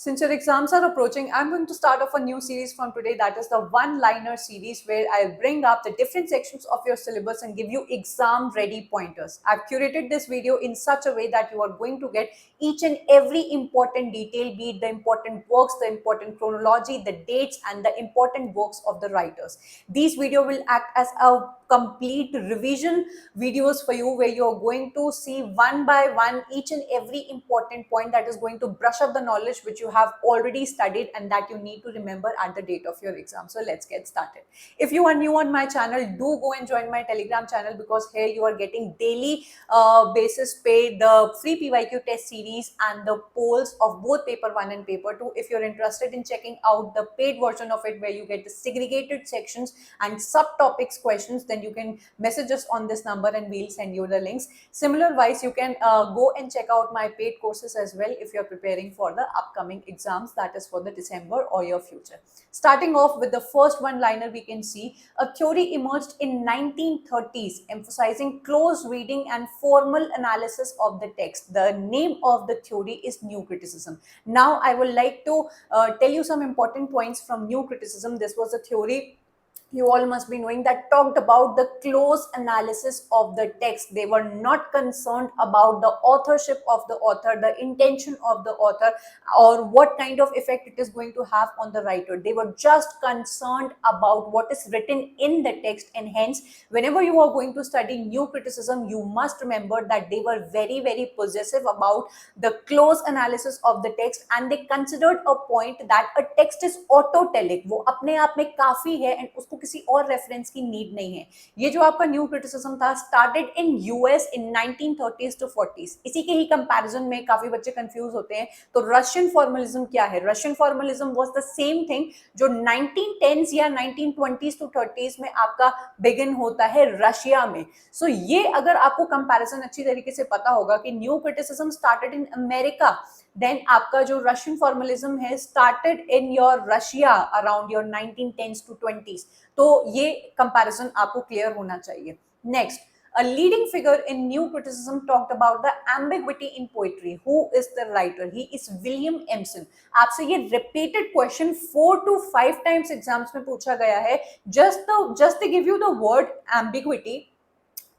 Since your exams are approaching, I'm going to start off a new series from today, that is the one-liner series, where I'll bring up the different sections of your syllabus and give you exam-ready pointers. I've curated this video in such a way that you are going to get each and every important detail, be it the important works, the important chronology, the dates, and the important works of the writers. These video will act as a complete revision videos for you, where you're going to see one by one each and every important point that is going to brush up the knowledge which you have already studied and that you need to remember at the date of your exam. So let's get started. If you are new on my channel, do go and join my Telegram channel, because here you are getting daily basis pay, the free PYQ test series and the polls of both paper 1 and paper 2. If you're interested in checking out the paid version of it, where you get the segregated sections and subtopics questions, then you can message us on this number and we'll send you the links. Similar wise, you can go and check out my paid courses as well if you're preparing for the upcoming exams, that is for the December or your future. Starting off with the first one liner, we can see a theory emerged in 1930s emphasizing close reading and formal analysis of the text. The name of the theory is new criticism. Now I would like to tell you some important points from new criticism. This was a theory, you all must be knowing, that talked about the close analysis of the text. They were not concerned about the authorship of the author, the intention of the author, or what kind of effect it is going to have on the writer. They were just concerned about what is written in the text, and hence whenever you are going to study new criticism, you must remember that they were very, very possessive about the close analysis of the text, and they considered a point that a text is autotelic, वो अपने आप में काफी है and उसको किसी और reference की नीड नहीं है. ये जो आपका न्यू क्रिटिसिज्म था, started in US in 1930s to 40s. इसी के ही कंपैरिजन में काफी बच्चे कंफ्यूज होते हैं. तो रशियन फॉर्मलिज्म क्या है? Russian formalism was the same thing जो 1910s या 1920s to 30s में आपका बिगिन होता है रशिया में. सो ये अगर आपको कंपैरिजन अच्छी तरीके से पता होगा कि new criticism started in America, then आपका जो रशियन फॉर्मलिज्म है started in your Russia around your 1910s to 20s. तो ये कंपैरिजन आपको क्लियर होना चाहिए. Next, a leading figure in new criticism talked about the ambiguity in poetry. Who is the writer? He is William Emerson. आपसे ये repeated question 4 to 5 times exams में पूछा गया है. just to give you the word ambiguity,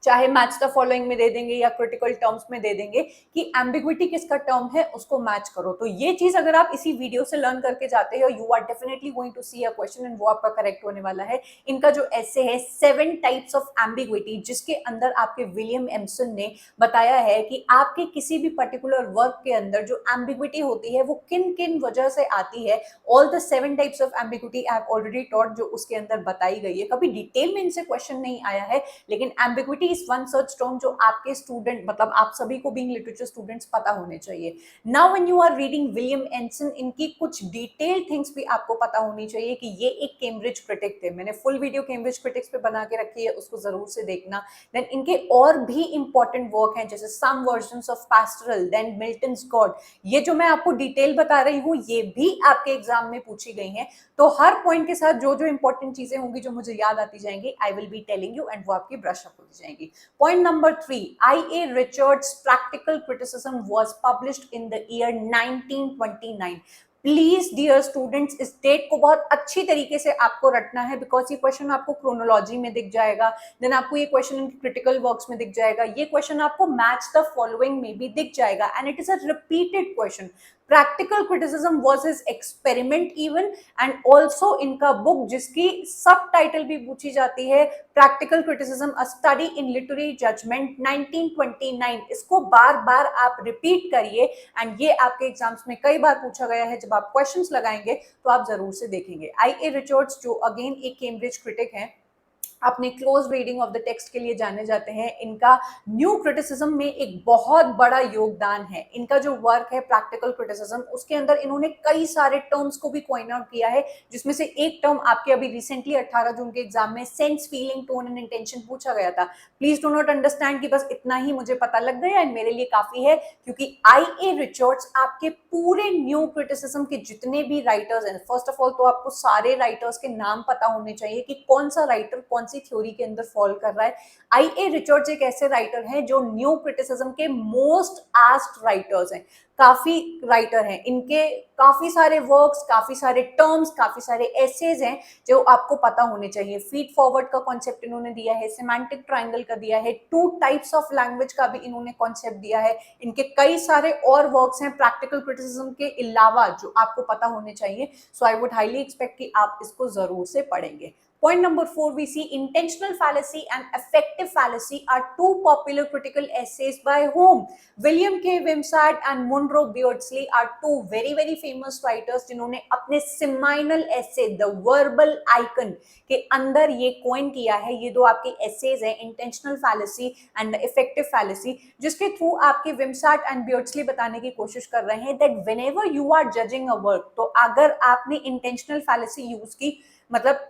चाहे match the following में दे देंगे या क्रिटिकल टर्म्स में दे देंगे कि एम्बिग्विटी किसका टर्म है, उसको मैच करो. तो ये चीज अगर आप इसी वीडियो से लर्न करके जाते हो, you are definitely going to see a question and वो आपका करेक्ट होने वाला है. इनका जो ऐसे है 7 टाइप्स ऑफ एम्बिग्विटी, जिसके अंदर आपके विलियम एम्सन ने बताया है कि आपके किसी भी पर्टिकुलर वर्क के अंदर जो एम्बिग्विटी होती है वो किन किन वजह से आती है. All the 7 types of ambiguity I have already taught, जो उसके अंदर बताई गई है. कभी डिटेल में इनसे क्वेश्चन नहीं आया है, लेकिन ambiguity is one search term जो आपके स्टूडेंट, मतलब आप सभी को बीइंग लिटरेचर स्टूडेंट्स पता होने चाहिए. Now when you are reading William Empson, इनकी कुछ डिटेल थिंग्स भी आपको पता होनी चाहिए कि ये एक कैम्ब्रिज क्रिटिक थे. मैंने फुल वीडियो कैम्ब्रिज क्रिटिक्स पे बना के रखी है, उसको जरूर से देखना. देन इनके और भी इंपॉर्टेंट वर्क हैं, जैसे some versions of pastoral, then Milton's God. ये जो मैं आपको डिटेल बता रही हूँ, ये भी आपके एग्जाम में पूछी गई हैं. तो हर पॉइंट के साथ जो जो इंपॉर्टेंट चीजें होंगी जो मुझे याद आती जाएंगी, I will be telling you and वो आपकी ब्रश अप होती जाएंगी. Point number 3, I.A. Richards' practical criticism was published in the year 1929. Please dear students, इस डेट को बहुत अच्छी तरीके से आपको रटना है, बिकॉज ये क्वेश्चन आपको क्रोनोलॉजी में दिख जाएगा, देन आपको ये क्वेश्चन क्रिटिकल वर्क्स में दिख जाएगा, ये क्वेश्चन आपको मैच द फॉलोइंग में भी दिख जाएगा, and it is a repeated question. Practical criticism was his experiment even, and also इनका बुक जिसकी सब टाइटल भी पूछी जाती है, practical criticism a study in literary judgement 1929. इसको बार बार आप रिपीट करिए, एंड ये आपके एग्जाम्स में कई बार पूछा गया है. जब आप क्वेश्चंस लगाएंगे तो आप जरूर से देखेंगे. आई.ए. रिचर्ड्स जो अगेन एक कैम्ब्रिज क्रिटिक है, अपने close reading of the text के लिए जाने जाते हैं. इनका न्यू क्रिटिसिज्म में एक बहुत बड़ा योगदान है. इनका जो वर्क है प्रैक्टिकल क्रिटिसिज्म, उसके अंदर इन्होंने कई सारे टर्म्स को भी कॉइन आउट किया है, जिसमें से एक टर्म आपके अभी रिसेंटली 18 जून के एग्जाम में sense, feeling, tone and intention पूछा गया था. प्लीज डू नॉट अंडरस्टैंड कि बस इतना ही मुझे पता लग गया एंड मेरे लिए काफी है, क्योंकि आई.ए. रिचर्ड्स आपके पूरे न्यू क्रिटिसिज्म के जितने भी राइटर्स हैं, फर्स्ट ऑफ ऑल तो आपको सारे राइटर्स के नाम पता होने चाहिए कि कौन सा राइटर कौन सी थ्योरी के अंदर फॉल कर रहा है। आई.ए. रिचर्ड्स एक ऐसे राइटर हैं जो न्यू क्रिटिसिज्म के मोस्ट आस्क्ड राइटर्स हैं। काफी राइटर हैं, इनके काफी सारे वर्क्स, काफी सारे टर्म्स, काफी सारे एसेज हैं जो आपको पता होने चाहिए। फीड फॉरवर्ड का कॉन्सेप्ट इन्होंने दिया है, सेमांटिक ट्रायंगल का दिया है, टू टाइप्स ऑफ लैंग्वेज का भी इन्होंने कॉन्सेप्ट दिया है। इनके कई सारे और वर्क्स हैं प्रैक्टिकल क्रिटिसिज्म के अलावा जो आपको पता होने चाहिए। सो आई वुड हाईली एक्सपेक्ट कि आप इसको जरूर से पढ़ेंगे। Point number 4, we see intentional fallacy and effective fallacy are two popular critical essays by whom? William K. Wimsatt and Monroe Beardsley are two very famous writers जिन्होंने अपने seminal essay The Verbal Icon के अंदर ये coin किया है। ये दो आपके essays हैं, intentional fallacy and effective fallacy, जिसके थ्रू आपके Wimsatt and Beardsley बताने की कोशिश कर रहे हैं that whenever you are judging a work, तो अगर आपने intentional fallacy यूज की, मतलब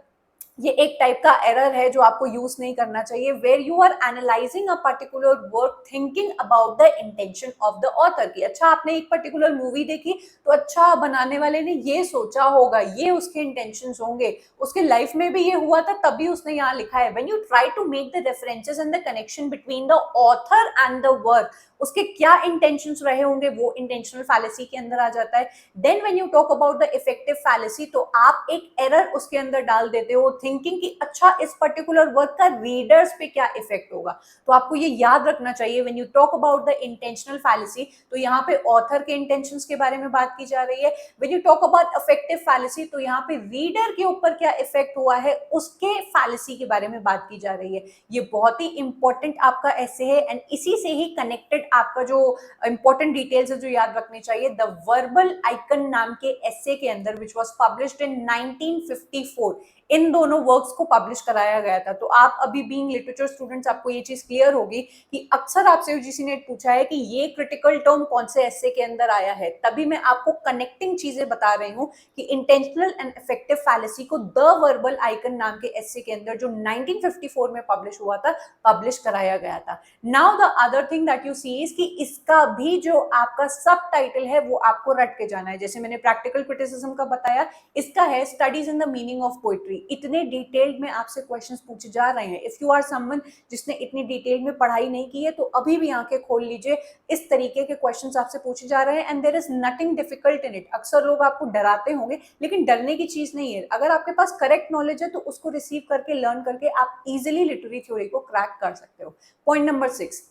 ये एक टाइप का एरर है जो आपको यूज नहीं करना चाहिए, where you are analysing a particular work thinking about the intention of the author की। अच्छा, आपने एक पर्टिकुलर मूवी देखी तो अच्छा बनाने वाले ने ये सोचा होगा, ये उसके इंटेंशंस होंगे, उसके लाइफ में भी ये हुआ था तभी उसने यहाँ लिखा है। When you try to make the references and the connection between the author and the work, उसके क्या इंटेंशंस रहे होंगे वो इंटेंशनल फैलेसी के अंदर आ जाता है। Then when you talk about the affective fallacy, तो आप एक एरर उसके अंदर डाल देते हो थिंकिंग कि अच्छा इस पर्टिकुलर वर्क का रीडर्स पे क्या इफेक्ट होगा। तो आपको ये याद रखना चाहिए when you talk about the intentional fallacy, तो यहाँ पे ऑथर के इंटेंशंस के बारे में बात की जा रही है। When you talk about effective fallacy, तो यहाँ पे रीडर के ऊपर क्या इफेक्ट हुआ है उसके फैलेसी के बारे में बात की जा रही है। ये बहुत ही इंपॉर्टेंट आपका ऐसे है एंड इसी से ही कनेक्टेड आपका जो इंपॉर्टेंट डिटेल्स है जो याद रखने चाहिए। द वर्बल आइकन नाम के एसे के अंदर विच वाज पब्लिश्ड इन 1954, इन दोनों वर्क्स को पब्लिश कराया गया था। तो आप अभी बीइंग लिटरेचर स्टूडेंट्स, आपको ये चीज क्लियर होगी कि अक्सर आपसे यूजीसी ने पूछा है कि ये क्रिटिकल टर्म कौन से एसे के अंदर आया है, तभी मैं आपको कनेक्टिंग चीजें बता रही हूँ कि इंटेंशनल एंड इफेक्टिव फैलेसी को द वर्बल आइकन नाम के एसे के अंदर जो 1954 में पब्लिश हुआ था, पब्लिश कराया गया था। Now the other thing that you see is कि इसका भी जो आपका सब टाइटल है वो आपको रट के जाना है। जैसे मैंने प्रैक्टिकल क्रिटिसिज्म का बताया, इसका है studies in the meaning of poetry. इतने डिटेल्ड में आपसे क्वेश्चंस पूछे जा रहे हैं। इफ यू आर समवन जिसने इतनी डिटेल में पढ़ाई नहीं की है तो अभी भी आंखें खोल लीजिए, इस तरीके के क्वेश्चंस आपसे पूछे जा रहे हैं and there is nothing difficult in it. अक्सर लोग आपको डराते होंगे, लेकिन डरने की चीज नहीं है। अगर आपके पास करेक्ट नॉलेज है तो उसको रिसीव करके, लर्न करके आप इजिली लिटरेरी थ्योरी को क्रैक कर सकते हो। Point number 6,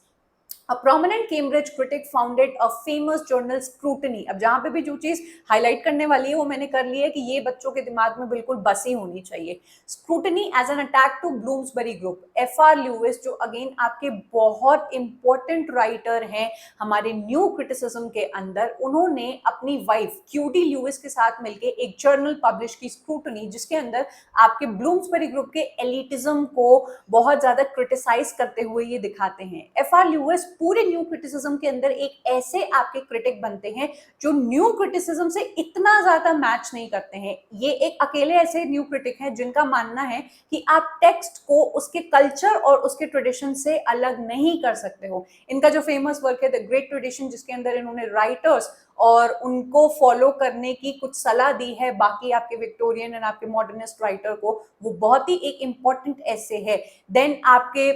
A prominent Cambridge critic founded a famous journal Scrutiny। अब जहां पे भी जो चीज हाईलाइट करने वाली है वो मैंने कर ली है कि ये बच्चों के दिमाग में बिल्कुल बसी होनी चाहिए। Scrutiny as an attack to Bloomsbury Group। F.R. Lewis जो अगेन आपके बहुत इंपॉर्टेंट राइटर हैं हमारे न्यू क्रिटिसिज्म के अंदर, उन्होंने अपनी वाइफ क्यूडी ल्यूइस के साथ मिलकर एक जर्नल पब्लिश की Scrutiny, जिसके अंदर आपके ब्लूम्सबरी ग्रुप के एलिटिज्म को बहुत ज्यादा क्रिटिसाइज करते हुए ये दिखाते हैं। F.R. Lewis पूरे न्यू क्रिटिसिज्म के अंदर एक ऐसे आपके क्रिटिक बनते हैं जो न्यू क्रिटिसिज्म से इतना ज्यादा मैच नहीं करते हैं। ये एक अकेले ऐसे न्यू क्रिटिक हैं जिनका मानना है कि आप टेक्स्ट को उसके कल्चर और उसके ट्रेडिशन से अलग नहीं कर सकते हो। इनका जो फेमस वर्क है द ग्रेट ट्रेडिशन, जिसके अंदर इन्होंने राइटर्स और उनको फॉलो करने की कुछ सलाह दी है बाकी आपके विक्टोरियन एंड आपके मॉडर्निस्ट राइटर को, वो बहुत ही एक इंपॉर्टेंट ऐसे है। देन आपके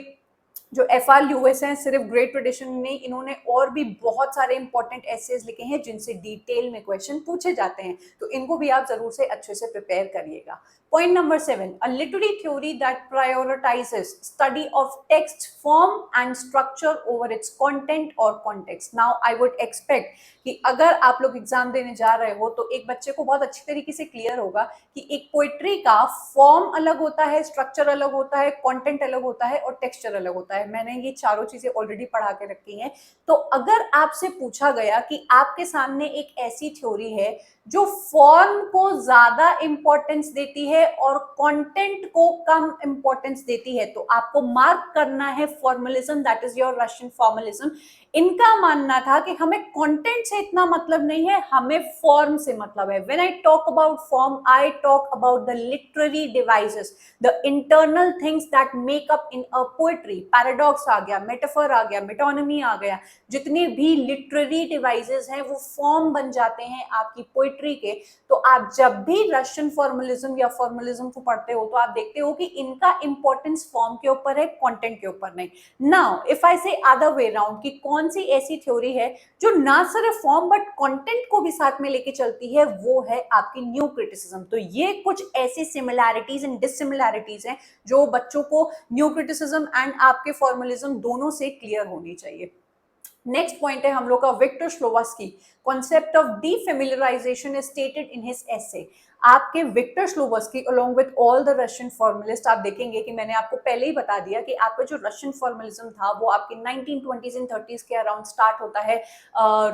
जो F.R. ल्यूइस हैं, सिर्फ ग्रेट ट्रेडिशन नहीं, इन्होंने और भी बहुत सारे इंपॉर्टेंट एसेज लिखे हैं जिनसे डिटेल में क्वेश्चन पूछे जाते हैं, तो इनको भी आप जरूर से अच्छे से प्रिपेयर करिएगा। Point number 7, a literary theory that prioritizes study of text form and structure over its content or context। Now I would expect कि अगर आप लोग एग्जाम देने जा रहे हो तो एक बच्चे को बहुत अच्छी तरीके से क्लियर होगा कि एक पोइट्री का फॉर्म अलग होता है, स्ट्रक्चर अलग होता है, कंटेंट अलग होता है और टेक्सचर अलग होता है। मैंने ये चारों चीजें ऑलरेडी पढ़ा के रखी हैं। तो अगर आपसे पूछा गया कि आपके सामने एक ऐसी थ्योरी है जो फॉर्म को ज्यादा इंपॉर्टेंस देती है और कंटेंट को कम इंपॉर्टेंस देती है, तो आपको मार्क करना है formalism, that is your Russian formalism. इनका मानना था कि हमें कंटेंट से इतना मतलब नहीं है, हमें फॉर्म से मतलब है। When I talk about form, I talk about the literary devices, the internal things that make up in a poetry. Paradox आ गया, मेटाफर आ गया, मेटोनिमी आ गया, जितने भी लिटरेरी डिवाइसेस हैं वो फॉर्म बन जाते हैं आपकी पोएट्री के। तो आप जब भी रशियन फॉर्मलिज्म या फॉर्मलिज्म को पढ़ते हो तो आप देखते हो कि इनका इंपॉर्टेंस फॉर्म के ऊपर है, कंटेंट के ऊपर नहीं। नाउ इफ आई से अदर वे राउंड, कि कौन सी ऐसी थ्योरी है जो ना सिर्फ फॉर्म बट कंटेंट को भी साथ में लेके चलती है, वो है आपकी न्यू क्रिटिसिज्म। तो ये कुछ ऐसी सिमिलैरिटीज एंड डिससिमिलैरिटीज हैं जो बच्चों को न्यू क्रिटिसिज्म एंड आपके फॉर्मलिज्म दोनों से क्लियर होनी चाहिए। नेक्स्ट पॉइंट है हम लोग का Victor Shklovsky, concept of defamiliarization is stated in his essay. आपके Victor Shklovsky along with all the Russian formalist, आप देखेंगे कि मैंने आपको पहले ही बता दिया कि आपका जो रशियन फॉर्मलिज्म था वो आपके 1920s एंड 30s के अराउंड स्टार्ट होता है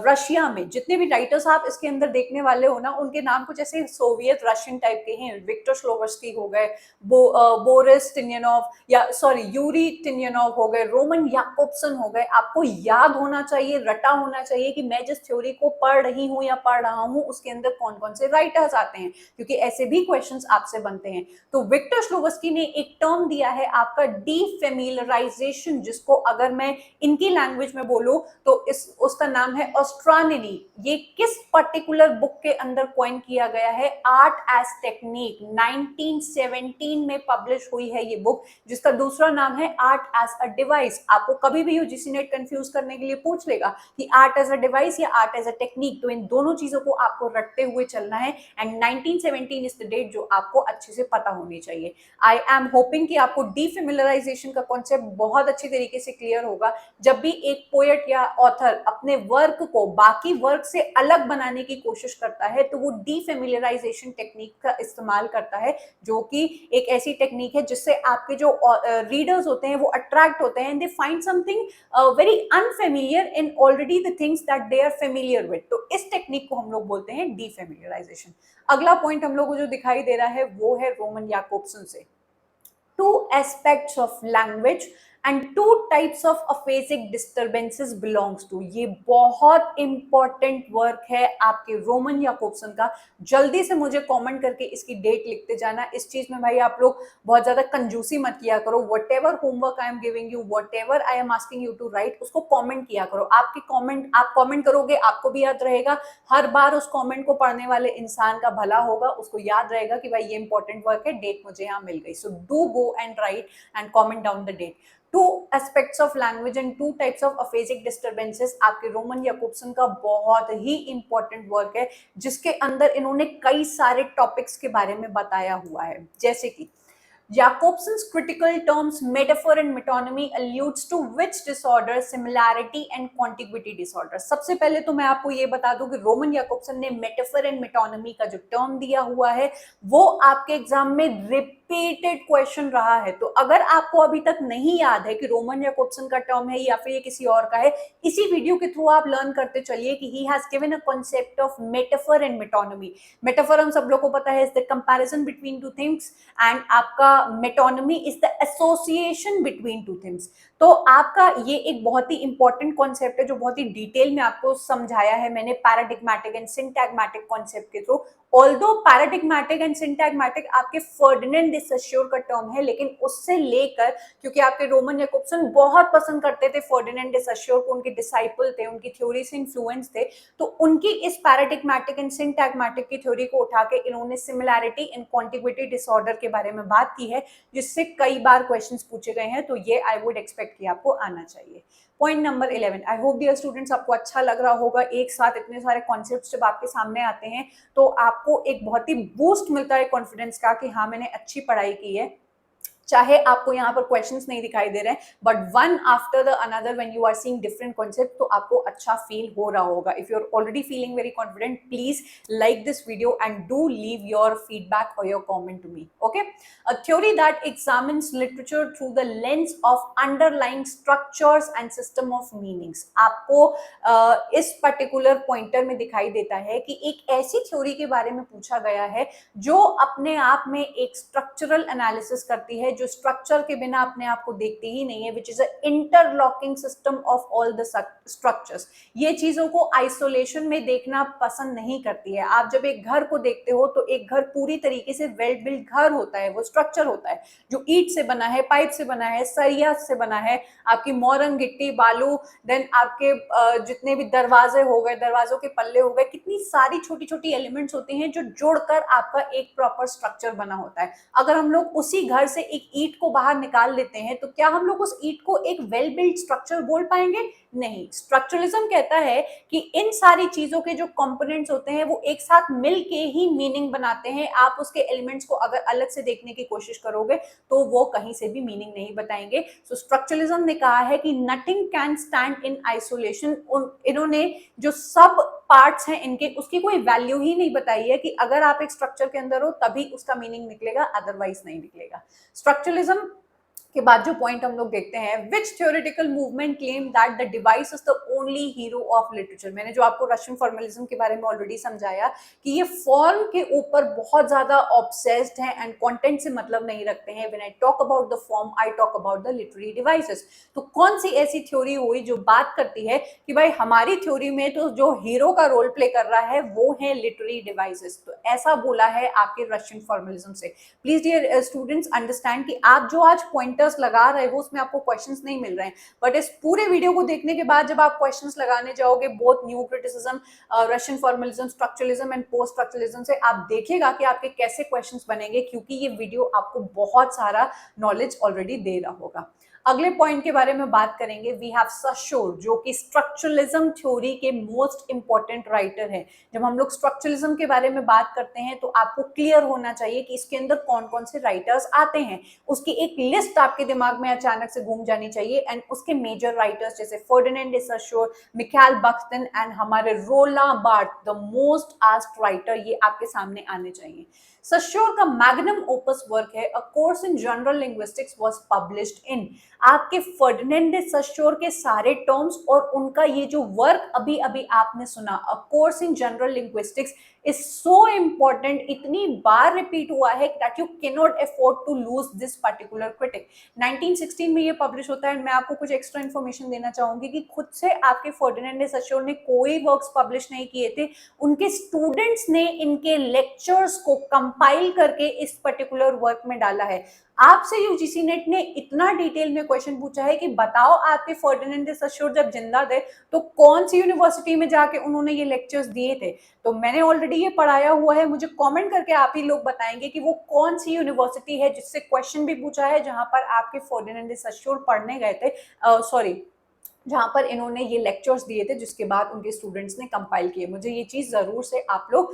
रशिया में। जितने भी राइटर्स आप इसके अंदर देखने वाले हो ना, उनके नाम कुछ ऐसे सोवियत रशियन टाइप के हैं। विक्टर श्लोवास्की हो गए, बोरिस टिनियनोव या सॉरी यूरी टिनियनोव हो गए, रोमन याकोब्सन हो गए। आपको याद होना चाहिए, रटा होना चाहिए कि मैं जिस थ्योरी को पढ़ रही हूँ या पढ़ रहा हूँ उसके अंदर कौन कौन से राइटर्स आते हैं, क्योंकि ऐसे भी क्वेश्चंस आपसे बनते हैं। तो विक्टर श्लोवास्की ने एक टर्म दिया है आपका डीफेमिलियराइजेशन, जिसको अगर मैं इनकी लैंग्वेज में बोलूं तो उसका नाम है ऑस्ट्रानिनी। ये किस पर्टिकुलर बुक के अंदर कॉइन किया गया है? आर्ट एज टेक्निक, 1917 में पब्लिश हुई है ये बुक, जिसका दूसरा नाम है आर्ट एज अ डिवाइस। आपको कभी भी यूजीसी नेट कंफ्यूज करने के लिए पूछ लेगा कि आर्ट एज अ डिवाइस या आर्ट एज अ टेक्निक, तो इन दोनों चीजों को आपको रटते हुए चलना है। एंड 1917 इज द डेट जो आपको अच्छे से पता होनी चाहिए। आई एम होपिंग कि आपको डीफेमिलियराइजेशन का कॉन्सेप्ट बहुत अच्छी तरीके से क्लियर होगा। जब भी एक पोएट या ऑथर अपने वर्क को बाकी वर्क से अलग बनाने की कोशिश करता है तो वो डीफेमिलियराइजेशन टेक्निक का इस्तेमाल करता है, जो कि एक ऐसी टेक्निक है जिससे आपके जो रीडर्स होते हैं वो अट्रैक्ट होते हैं and they find something very unfamiliar in already the things that they are familiar with. तो इस टेक्निक को हम लोग बोलते हैं डीफेमिलियराइजेशन। अगला पॉइंट हम लोग को जो दिखाई दे रहा है वो है रोमन याकोब्सन से, two aspects of language and two types of aphasic disturbances belongs to। ये बहुत इंपॉर्टेंट वर्क है आपके रोमन याकोब्सन का। जल्दी से मुझे कमेंट करके इसकी डेट लिखते जाना। इस चीज में भाई आप लोग बहुत ज्यादा कंजूसी मत किया करो। Whatever homework I am giving you, whatever I am asking you to write, उसको कॉमेंट किया करो। आपके कॉमेंट, आप कॉमेंट करोगे आपको भी याद रहेगा। हर बार उस कॉमेंट को पढ़ने वाले इंसान का भला होगा, उसको याद रहेगा कि भाई ये इंपॉर्टेंट वर्क है, डेट मुझे यहाँ मिल गई। So do go and write and comment down the date। Two aspects of language and two types of aphasic disturbances आपके रोमन याकोब्सन का बहुत ही इंपॉर्टेंट वर्क है, जिसके अंदर इन्होंने कई सारे टॉपिक्स के बारे में बताया हुआ है। जैसे कि Jacobson's critical terms metaphor and metonymy alludes to which disorder? Similarity and contiguity disorder। सबसे पहले तो मैं आपको ये बता दूं कि रोमन याकोब्सन ने मेटाफर एंड मेटोनमी का जो टर्म दिया हुआ है वो आपके एग्जाम में रिपीटेड क्वेश्चन रहा है। तो अगर आपको अभी तक नहीं याद है कि रोमन याकोब्सन का टर्म है या फिर ये किसी और का है, इसी वीडियो के थ्रू आप लर्न करते चलिए कि he has given a concept of metaphor and metonymy. Metaphor हम सब लोग को पता है is the comparison between two things and आपका metonymy is the association between two things. तो आपका ये एक बहुत ही इंपॉर्टेंट कॉन्सेप्ट है जो बहुत ही डिटेल में आपको समझाया है मैंने पैराडिग्मेटिक एंड सिंटैग्मेटिक कॉन्सेप्ट के थ्रू। ऑल्दो पैराडिग्मेटिक एंड सिंटैग्मेटिक आपके फर्डिनेंड डी सोश्योर का टर्म है, लेकिन उससे लेकर, क्योंकि आपके रोमन याकोब्सन बहुत पसंद करते थे फर्डिनेंड डी सोश्योर को, उनके डिसाइपल थे, उनकी थ्योरी से इन्फ्लुएंस थे, तो उनकी इस पैराडिग्मेटिक एंड सिंटैग्मेटिक की थ्योरी को उठा के इन्होंने सिमिलैरिटी एंड कॉन्टिग्विटी डिसऑर्डर के बारे में बात की है, जिससे कई बार क्वेश्चंस पूछे गए हैं। तो ये आई वुड एक्सपेक्ट कि आपको आना चाहिए। Point number 11, I hope dear students आपको अच्छा लग रहा होगा। एक साथ इतने सारे कॉन्सेप्ट्स जब आपके सामने आते हैं तो आपको एक बहुत ही बूस्ट मिलता है कॉन्फिडेंस का कि हाँ मैंने अच्छी पढ़ाई की है। चाहे आपको यहाँ पर क्वेश्चंस नहीं दिखाई दे रहे हैं, but one after the another when you are seeing different concept तो आपको अच्छा फील हो रहा होगा। If you are already feeling very confident, please like this video and do leave your feedback or your comment to me. Okay, a theory that examines literature through the lens of underlying structures and system of meanings. आपको इस particular pointer में दिखाई देता है कि एक ऐसी theory के बारे में पूछा गया है जो अपने आप में एक स्ट्रक्चरल एनालिसिस करती है, जो स्ट्रक्चर के बिना अपने आप को देखते ही नहीं है, which is a interlocking system of all the structures. ये चीजों को आइसोलेशन में देखना पसंद नहीं करती है। आप जब एक घर को देखते हो तो एक घर पूरी तरीके से वेल बिल्ड घर होता है, वो स्ट्रक्चर होता है जो ईंट से बना है, पाइप से बना है, सरिया से बना है, आपकी मोरंग, गिट्टी, बालू, देन आपके जितने भी दरवाजे हो गए, दरवाजों के पल्ले हो गए, कितनी सारी छोटी छोटी एलिमेंट्स होती हैं जो जोड़कर आपका एक प्रॉपर स्ट्रक्चर बना होता है। अगर हम लोग उसी घर से एक ईंट को बाहर निकाल लेते हैं तो क्या हम लोग उस ईंट को एक वेल बिल्ड स्ट्रक्चर बोल पाएंगे? नहीं। स्ट्रक्चरलिज्म कहता है कि इन सारी चीजों के जो कंपोनेंट्स होते हैं वो एक साथ मिलके ही मीनिंग बनाते हैं। आप उसके एलिमेंट्स को अगर अलग से देखने की कोशिश करोगे तो वो कहीं से भी मीनिंग नहीं बताएंगे। सो स्ट्रक्चरलिज्म ने कहा है कि nothing can stand in isolation. इन्होंने जो सब पार्ट्स हैं इनके, उसकी कोई वैल्यू ही नहीं बताई है कि अगर आप एक स्ट्रक्चर के अंदर हो तभी उसका मीनिंग निकलेगा, अदरवाइज नहीं निकलेगा। स्ट्रक्चरलिज्म के बाद जो पॉइंट हम लोग देखते हैं, which theoretical movement claim that the device is the only hero of literature. मैंने जो आपको रशियन फॉर्मलिज्म के बारे में ऑलरेडी समझाया कि ये फॉर्म के ऊपर बहुत ज्यादा ऑब्सेस्ड हैं एंड कंटेंट से मतलब नहीं रखते हैं। When I talk about the form I talk about the literary devices. तो कौन सी ऐसी थ्योरी हुई जो बात करती है कि भाई हमारी थ्योरी में तो जो हीरो का रोल प्ले कर रहा है वो है लिटरेरी डिवाइसेस। तो ऐसा बोला है आपके रशियन फॉर्मलिज्म से। प्लीज डियर स्टूडेंट्स अंडरस्टैंड कि आप जो आज पॉइंट लगा रहे हो उसमें आपको क्वेश्चंस नहीं मिल रहे हैं, बट इस पूरे वीडियो को देखने के बाद जब आप क्वेश्चंस लगाने जाओगे both new criticism, Russian formalism, structuralism and post structuralism से, आप देखिएगा कि आपके कैसे क्वेश्चंस बनेंगे, क्योंकि ये वीडियो आपको बहुत सारा नॉलेज ऑलरेडी दे रहा होगा। अगले पॉइंट के बारे में बात करेंगे। वी हैव सशोर, जो कि स्ट्रक्चरलिज्म थ्योरी के मोस्ट इंपॉर्टेंट राइटर हैं। जब हम लोग स्ट्रक्चरलिज्म के बारे में बात करते हैं तो आपको क्लियर होना चाहिए कि इसके अंदर कौन कौन से राइटर्स आते हैं। उसकी एक लिस्ट आपके दिमाग में अचानक से घूम जानी चाहिए एंड उसके मेजर राइटर्स जैसे Ferdinand de Saussure, Mikhail Bakhtin and हमारे रोला Barthes, the most asked writer, ये आपके सामने आने चाहिए। सशोर का मैग्नम ओपस वर्क है अ course in general linguistics was published in. आपके फर्डिनेंड डे सशोर के सारे टर्म्स और उनका ये जो वर्क अभी अभी आपने सुना, a course in general linguistics, is so important, इतनी बार रिपीट हुआ है that you can not afford to lose this particular critic. 1916 में ये पब्लिश होता है। मैं आपको कुछ एक्स्ट्रा इन्फॉर्मेशन देना चाहूंगी कि खुद से आपके फर्डिनेंड डे सशोर ने कोई वर्क्स पब्लिश नहीं किए थे, उनके स्टूडेंट्स ने इनके लेक्चर्स को कंपाइल करके इस पर्टिकुलर वर्क में डाला है। आपसे यूजीसी नेट ने इतना डिटेल में क्वेश्चन पूछा है कि बताओ आपके फर्डिनेंड डे सशोर जब जिंदा थे तो कौन सी यूनिवर्सिटी में जाके उन्होंने ये लेक्चर्स दिए थे। तो मैंने ऑलरेडी ये पढ़ाया हुआ है, मुझे कमेंट करके आप ही लोग बताएंगे कि वो कौन सी यूनिवर्सिटी है जिससे क्वेश्चन भी पूछा है, जहां पर आपके फर्डिनेंड डे सशोर पढ़ने गए थे, सॉरी जहां पर इन्होंने ये लेक्चर्स दिए थे जिसके बाद उनके स्टूडेंट्स ने कंपाइल किए। मुझे ये चीज जरूर से आप लोग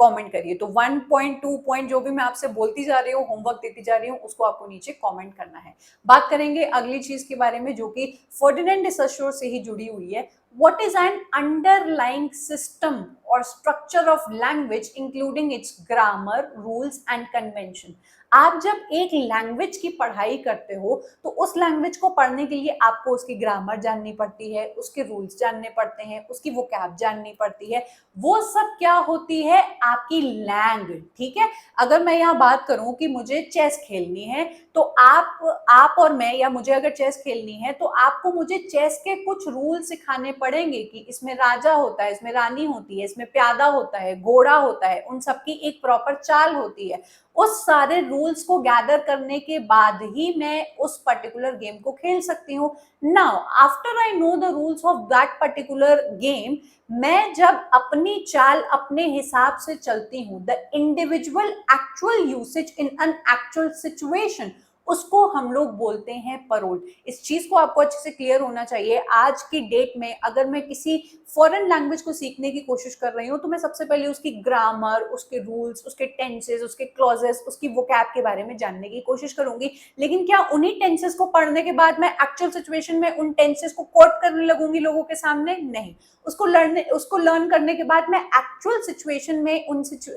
कमेंट करिए। तो 1.2 पॉइंट जो भी मैं आपसे बोलती जा रही हूँ, होमवर्क देती जा रही हूँ, उसको आपको नीचे कमेंट करना है। बात करेंगे अगली चीज के बारे में जो कि फर्डिनेंड डे सशोर से ही जुड़ी हुई है। What is an underlying system or structure of language including its grammar, rules and convention? आप जब एक लैंग्वेज की पढ़ाई करते हो तो उस लैंग्वेज को पढ़ने के लिए आपको उसकी ग्रामर जाननी पड़ती है, उसके रूल्स जानने पड़ते हैं, उसकी वोकैब जाननी पड़ती है। वो सब क्या होती है? आपकी लैंग्वेज। ठीक है, अगर मैं यहाँ बात करूं कि मुझे चेस खेलनी है तो आप और मैं, या मुझे अगर चेस खेलनी है तो आपको मुझे चेस के कुछ रूल सिखाने पड़ेंगे कि इसमें राजा होता है, इसमें रानी होती है, इसमें प्यादा होता है, घोड़ा होता है, उन सबकी एक प्रॉपर चाल होती है। उस सारे रूल्स को गैदर करने के बाद ही मैं उस पर्टिकुलर गेम को खेल सकती हूँ। Now after I know the rules of that particular game, मैं जब अपनी चाल अपने हिसाब से चलती हूँ, the individual actual usage in an actual situation, उसको हम लोग बोलते हैं परोल। इस चीज को आपको अच्छे से क्लियर होना चाहिए। आज की डेट में अगर मैं किसी फॉरेन लैंग्वेज को सीखने की कोशिश कर रही हूँ तो मैं सबसे पहले उसकी ग्रामर, उसके रूल्स, उसके टेंसेस, उसके क्लॉजेस, उसकी वोकैब के बारे में जानने की कोशिश करूंगी। लेकिन क्या उन्हीं टेंसेस को पढ़ने के बाद मैं एक्चुअल सिचुएशन में उन टेंसेस को कोट करने लगूंगी लोगों के सामने? नहीं। उसको लर्न करने के बाद मैं एक्चुअल सिचुएशन में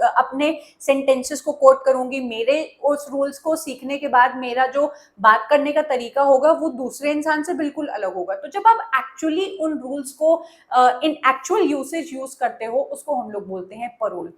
अपने सेंटेंसेस को कोट करूंगी। मेरे उस रूल्स को सीखने के बाद मेरा जो बात करने का तरीका होगा वो दूसरे इंसान से बिल्कुल अलग होगा। तो जब आप एक्चुअली उन रूल्स को इन एक्चुअल यूसेज यूज करते हो, उसको हम लोग बोलते हैं परोल।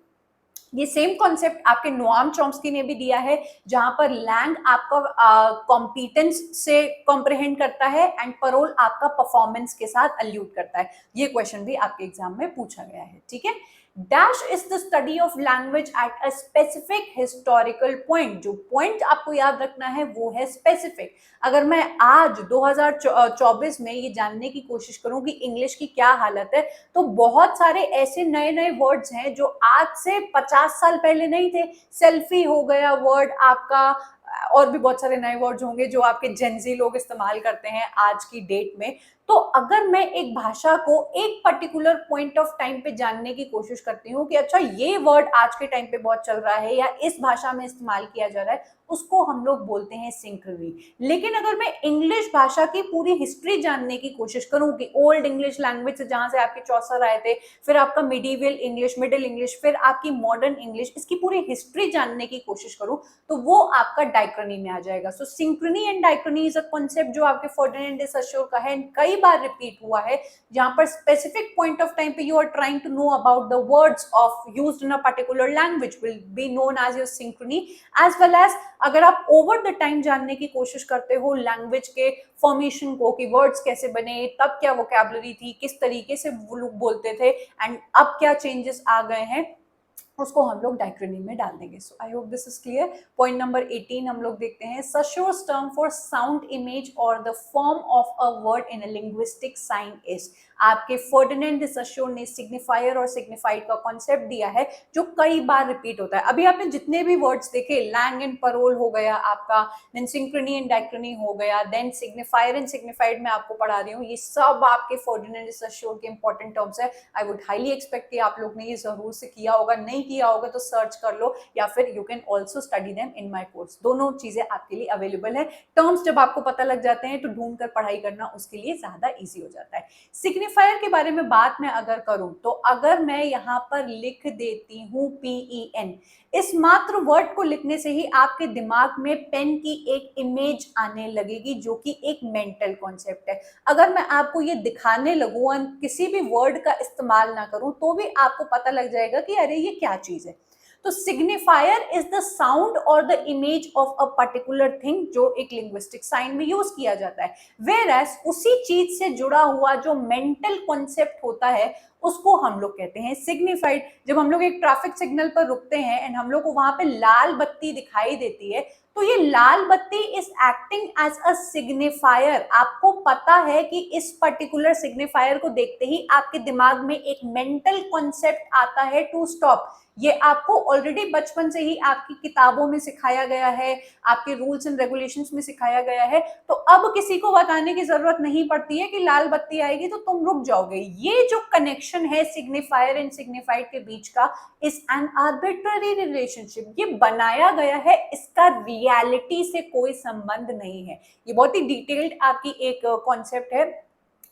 ये सेम कॉन्सेप्ट आपके नोआम चॉम्स्की ने भी दिया है, जहां पर लैंग आपका कॉम्पिटेंस से कॉम्प्रिहेंड करता है एंड परोल आपका परफॉर्मेंस के साथ अल्यूट करता है। ये क्वेश्चन भी आपके एग्जाम में पूछा गया है, ठीक है। Dash is the study of language at a specific historical point. जो पॉइंट आपको याद रखना है वो है स्पेसिफिक। अगर मैं आज 2024 में ये जानने की कोशिश करूं कि इंग्लिश की क्या हालत है, तो बहुत सारे ऐसे नए नए वर्ड्स हैं जो आज से 50 साल पहले नहीं थे। सेल्फी हो गया वर्ड आपका, और भी बहुत सारे नए वर्ड्स होंगे जो आपके जेनजी लोग इस्तेमाल करते हैं आज की डेट में। तो अगर मैं एक भाषा को एक पर्टिकुलर पॉइंट ऑफ टाइम पे जानने की कोशिश करती हूँ कि अच्छा ये वर्ड आज के टाइम पे बहुत चल रहा है या इस भाषा में इस्तेमाल किया जा रहा है, उसको हम लोग बोलते हैं सिंक्रनी। लेकिन अगर मैं इंग्लिश भाषा की पूरी हिस्ट्री जानने की कोशिश करूं कि ओल्ड इंग्लिश लैंग्वेज से जहां से आपके चौसर आए थे, फिर आपका मिडीवल इंग्लिश, मिडिल इंग्लिश, फिर आपकी मॉडर्न इंग्लिश, इसकी पूरी हिस्ट्री जानने की कोशिश करूं, तो वो आपका डाइक्रनी में आ जाएगा। सो synchrony and डाइक्रनी is a concept जो आपके फर्डिनेंड de Saussure का है, कई बार रिपीट हुआ है, जहां पर स्पेसिफिक पॉइंट ऑफ टाइम पे you are trying to know about the words of used in a particular language will be known as your synchrony. As well as अगर आप ओवर द टाइम जानने की कोशिश करते हो लैंग्वेज के formation को, कि वर्ड्स कैसे बने, तब क्या वोकैबुलरी थी, किस तरीके से वो लोग बोलते थे एंड अब क्या चेंजेस आ गए हैं, उसको हम लोग डाइक्रनी में डाल देंगे। So I hope this is clear. Point number 18 हम लोग देखते हैं, Saussure's term for sound image or the form of a word in a linguistic sign is. आपके फर्डिनेंड de Saussure ने सिग्निफायर और सिग्निफाइड का कॉन्सेप्ट दिया है जो कई बार रिपीट होता है। अभी आपने जितने भी वर्ड्स देखे, लैंग एंड परोल हो गया आपका, देन सिंक्रनी एंड डाइक्रनी हो गया, देन सिग्निफायर एंड सिग्निफाइड मैं आपको पढ़ा रही हूँ, ये सब आपके फर्डिनेंड de Saussure के इंपॉर्टेंट टर्म्स है। आई वुड हाईली एक्सपेक्ट कि आप लोग ने ये जरूर से किया होगा, नहीं किया होगा तो सर्च कर लो, या फिर you can also study them in my course. दोनों चीजें आपके लिए अवेलेबल है। टर्म्स जब आपको पता लग जाते हैं तो ढूंढ कर पढ़ाई करना उसके लिए ज्यादा ईजी हो जाता है। सिग्निफायर के बारे में बात मैं अगर करूं, तो अगर मैं यहाँ पर लिख देती हूँ PEN, इस मात्र वर्ड को लिखने से ही आपके दिमाग में पेन की एक इमेज आने लगेगी जो कि एक मेंटल कॉन्सेप्ट है। अगर मैं आपको ये दिखाने लगूं और किसी भी वर्ड का इस्तेमाल ना करूं, तो भी आपको पता लग जाएगा कि अरे ये क्या चीज है। तो सिग्निफायर इज द साउंड और the image of a particular thing जो एक लिंग्विस्टिक साइन में यूज किया जाता है। वेयरएज उसी चीज से जुड़ा हुआ जो मेंटल कॉन्सेप्ट होता है उसको हम लोग कहते हैं सिग्निफाइड। जब हम लोग एक ट्रैफिक सिग्नल पर रुकते हैं एंड हम लोग को वहां पे लाल बत्ती दिखाई देती है, तो ये लाल बत्ती is acting as a signifier. आपको पता है कि इस पर्टिकुलर सिग्निफायर को देखते ही आपके दिमाग में एक मेंटल कॉन्सेप्ट आता है टू स्टॉप। ये आपको ऑलरेडी बचपन से ही आपकी किताबों में सिखाया गया है, आपके रूल्स एंड रेगुलेशंस में सिखाया गया है। तो अब किसी को बताने की जरूरत नहीं पड़ती है कि लाल बत्ती आएगी तो तुम रुक जाओगे। ये जो कनेक्शन है सिग्निफायर एंड सिग्निफाइड के बीच का इज एन आर्बिट्ररी रिलेशनशिप। ये बनाया गया है, इसका रियलिटी से कोई संबंध नहीं है। ये बहुत ही डिटेल्ड आपकी एक कॉन्सेप्ट है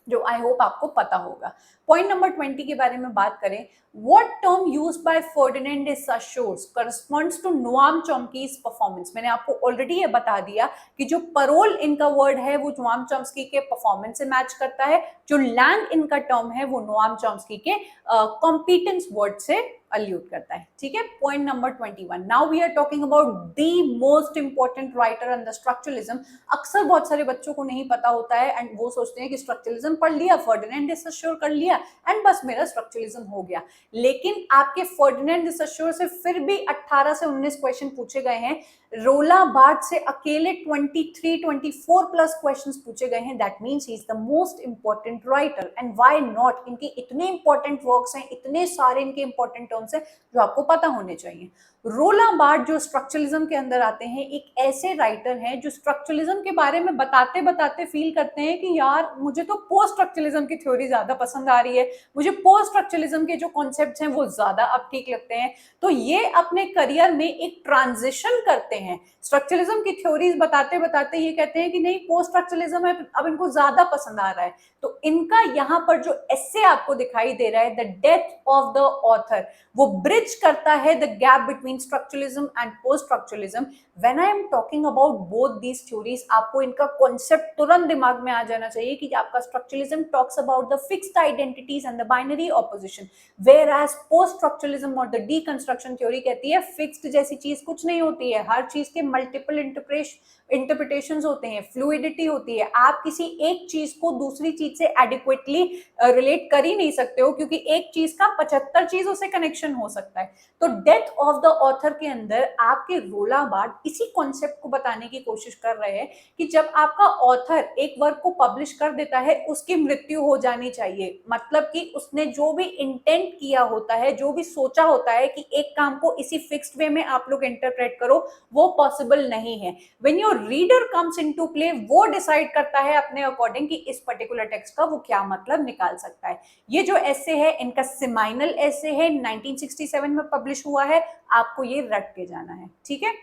जो आई होप आपको पता होगा। पॉइंट नंबर 20 के बारे में बात करें, what term used by Ferdinand de Saussure corresponds to Noam Chomsky's performance। मैंने आपको ऑलरेडी ये बता दिया कि जो परोल इनका वर्ड है वो नोआम चॉम्स्की के परफॉर्मेंस से मैच करता है, जो लैंग इनका टर्म है वो नोआम चॉम्स्की के कॉम्पिटेंस वर्ड से अल्यूट करता है, ठीक है। Point number 21, now we are talking about the most important writer on the structuralism. अक्सर बहुत सारे बच्चों को नहीं पता होता है एंड वो सोचते हैं कि स्ट्रक्चरलिज्म पढ़ लिया, फर्डिनेंड de Saussure कर लिया एंड बस मेरा स्ट्रक्चरलिज्म हो गया। लेकिन आपके फर्डिनेंड de Saussure से फिर भी 18 से 19 क्वेश्चन पूछे गए हैं। रोला बार्थ से अकेले 23-24 प्लस क्वेश्चंस पूछे गए हैं। That means he is the most important writer and why not. इनके इतने इंपॉर्टेंट वर्क्स हैं, इतने सारे इनके इंपॉर्टेंट टर्म्स हैं जो आपको पता होने चाहिए। रोला बार्थ जो स्ट्रक्चरलिज्म के अंदर आते हैं, एक ऐसे राइटर हैं जो स्ट्रक्चरलिज्म के बारे में बताते बताते फील करते हैं कि यार मुझे तो पोस्ट स्ट्रक्चरलिज्म की थ्योरी ज्यादा पसंद आ रही है, मुझे पोस्ट स्ट्रक्चरलिज्म के जो कॉन्सेप्ट्स हैं वो ज्यादा अब ठीक लगते हैं। तो ये अपने करियर में एक ट्रांजिशन करते हैं। स्ट्रक्चरलिज्म की थ्योरीज बताते बताते ये कहते हैं कि नहीं पोस्ट स्ट्रक्चरलिज्म है, अब इनको ज्यादा पसंद आ रहा है। तो इनका यहाँ पर जो एस्से आपको दिखाई दे रहा है, the death of the author, वो ब्रिज करता है the gap between structuralism and post structuralism. When I am talking about both these theories, आपको इनका कॉन्सेप्ट तुरंत दिमाग में आ जाना चाहिए कि आपका structuralism talks about the fixed identities and the binary opposition, whereas post structuralism और द डीकंस्ट्रक्शन थ्योरी कहती है फिक्स्ड जैसी चीज कुछ नहीं होती है, हर चीज के मल्टीपल इंटरप्रिटेशंस होते हैं, फ्लूइडिटी होती है। आप किसी एक चीज को दूसरी चीज से एडिक्वेटली रिलेट कर ही नहीं सकते हो, क्योंकि एक चीज का 75 चीजों से कनेक्शन हो सकता है। तो डेथ ऑफ द ऑथर के अंदर आपके रोला बार्ट इसी कॉन्सेप्ट को बताने की कोशिश कर रहे हैं कि जब आपका ऑथर एक वर्क को पब्लिश कर देता है, उसकी मृत्यु हो जानी चाहिए। मतलब कि उसने जो भी इंटेंट किया होता है, जो भी सोचा होता है कि एक काम को इसी फिक्स्ड वे में आप लोग इंटरप्रेट करो, वो पॉसिबल नहीं है। When your reader comes into play, वो डिसाइड करता है अपने अकॉर्डिंग कि इस पर्टिकुलर टेक्स्ट का वो क्या मतलब निकाल सकता है। ये जो ऐसे है, इनका सेमाइनल ऐसे है, 1967 में पब्लिश हुआ है, आपको ये रट के जाना है, ठीक है।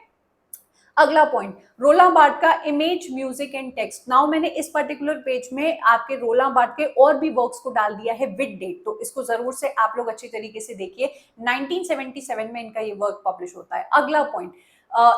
अगला पॉइंट, रोलां बार्थ का image, music and text. Now मैंने इस पर्टिकुलर पेज में आपके रोलां बार्थ के और भी वर्क्स को डाल दिया है विद डेट, तो इसको जरूर से आप लोग अच्छी तरीके से देखिए। 1977 में इनका ये वर्क पब्लिश होता है। अगला point,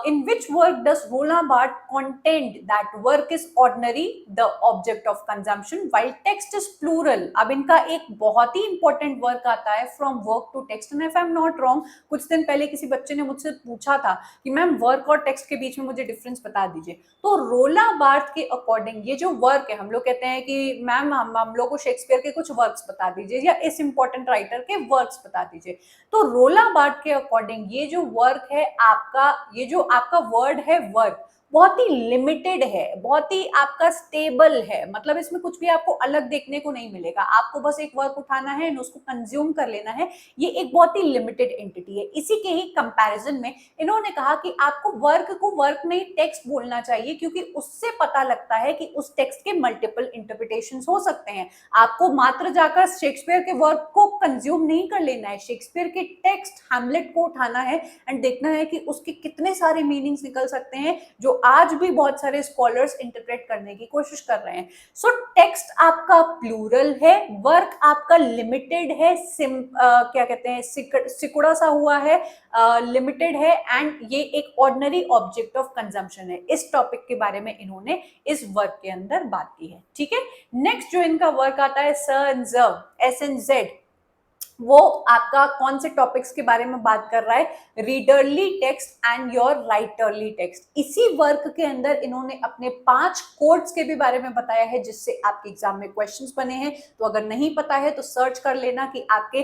in which work does Roland Barthes contend that work is ordinary, the object of consumption, while text is plural? अब इनका एक बहुत ही इंपॉर्टेंट वर्क आता है from work to text, and if I am not wrong, कुछ दिन पहले किसी बच्चे ने मुझसे पूछा था कि मैम वर्क और टेक्स्ट के बीच में मुझे डिफरेंस बता दीजिए। तो रोला बार्थ के अकॉर्डिंग ये जो वर्क है, हम लोग कहते हैं कि मैम हम लोग को शेक्सपियर के कुछ वर्क्स बता दीजिए या इस इंपॉर्टेंट राइटर के वर्क्स बता दीजिए। तो रोला बार्थ के अकॉर्डिंग ये जो वर्क है आपका, ये जो आपका वर्ड है वर्क, बहुत ही लिमिटेड है, बहुत ही आपका स्टेबल है। मतलब इसमें कुछ भी आपको अलग देखने को नहीं मिलेगा, आपको बस एक वर्क उठाना है, उसको कंज्यूम कर लेना है। ये एक बहुत ही लिमिटेड एंटिटी है। इसी के ही कंपैरिजन में इन्होंने कहा कि आपको वर्क को वर्क नहीं टेक्स्ट बोलना चाहिए, क्योंकि उससे पता लगता है कि उस टेक्स्ट के मल्टीपल इंटरप्रिटेशंस हो सकते हैं। आपको मात्र जाकर शेक्सपियर के वर्क को कंज्यूम नहीं कर लेना है, शेक्सपियर के टेक्स्ट हैमलेट को उठाना है एंड देखना है कि उसके कितने सारे मीनिंग्स निकल सकते हैं, जो आज भी बहुत सारे स्कॉलर्स इंटरप्रेट करने की कोशिश कर रहे हैं। सो टेक्स्ट आपका प्लूरल है, वर्क आपका लिमिटेड है, क्या कहते हैं, सिकुड़ा सा हुआ है, लिमिटेड है, एंड ये एक ऑर्डिनरी ऑब्जेक्ट ऑफ कंजम्पशन है। इस टॉपिक के बारे में इन्होंने इस वर्क के अंदर बात की है, ठीक है। नेक्स्ट जो इनका वर्क आता है SNZ, वो आपका कौन से टॉपिक्स के बारे में बात कर रहा है, readerly text and your writerly text. इसी वर्क के अंदर इन्होंने अपने 5 कोड्स के भी बारे में बताया है, जिससे आपके एग्जाम में क्वेश्चंस बने हैं। तो अगर नहीं पता है तो सर्च कर लेना कि आपके